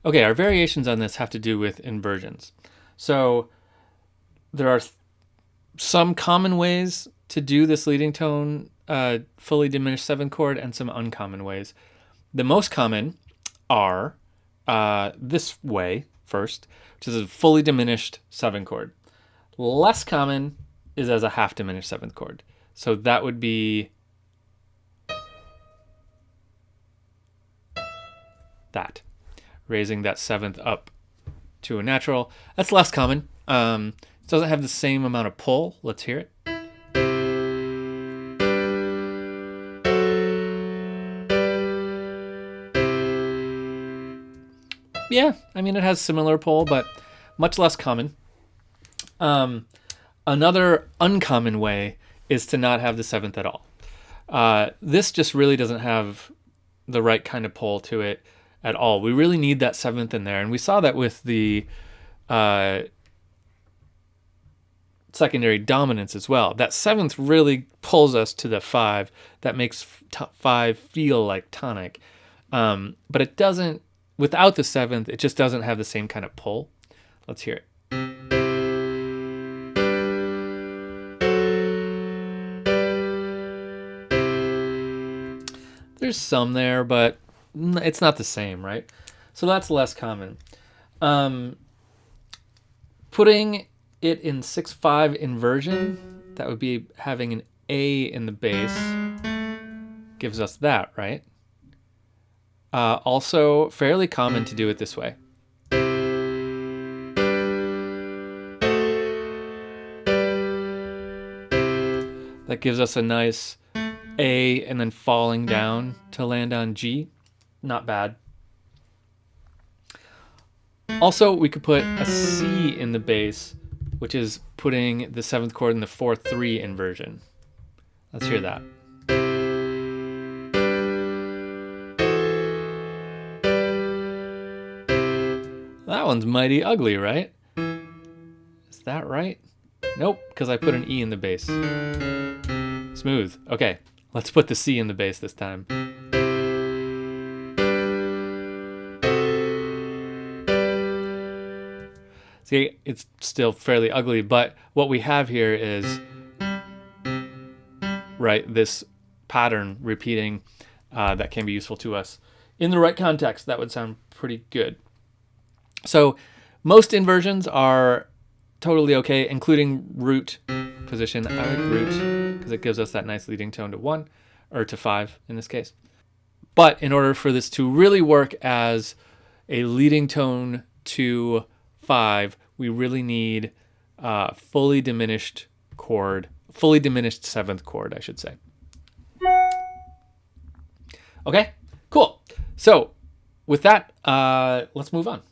Okay, our variations on this have to do with inversions. So there are some common ways to do this leading tone fully diminished seventh chord and some uncommon ways. The most common are this way first, which is a fully diminished seventh chord. Less common is as a half diminished seventh chord. So that would be that, raising that seventh up to a natural. That's less common. It doesn't have the same amount of pull. Let's hear it. Yeah, I mean, it has similar pull, but much less common. Another uncommon way is to not have the seventh at all. This just really doesn't have the right kind of pull to it at all. We really need that seventh in there, and we saw that with the secondary dominance as well. That seventh really pulls us to the five. That makes five feel like tonic, but it doesn't. Without the seventh, it just doesn't have the same kind of pull. Let's hear it. There's some there, but it's not the same, right? So that's less common. Putting it in 6/5 inversion, that would be having an A in the bass, gives us that, right? Also fairly common to do it this way. That gives us a nice A and then falling down to land on G. Not bad. Also, we could put a C in the bass, which is putting the seventh chord in the 4/3 inversion. Let's hear that. That one's mighty ugly, right? Is that right? Nope, because I put an E in the bass. Smooth. Okay, let's put the C in the bass this time. See, it's still fairly ugly, but what we have here is, right, this pattern repeating that can be useful to us. In the right context, that would sound pretty good. So most inversions are totally okay, including root position. I like root because it gives us that nice leading tone to 1, or to 5 in this case. But in order for this to really work as a leading tone to 5, we really need fully diminished seventh chord, I should say. Okay, cool. So with that, let's move on.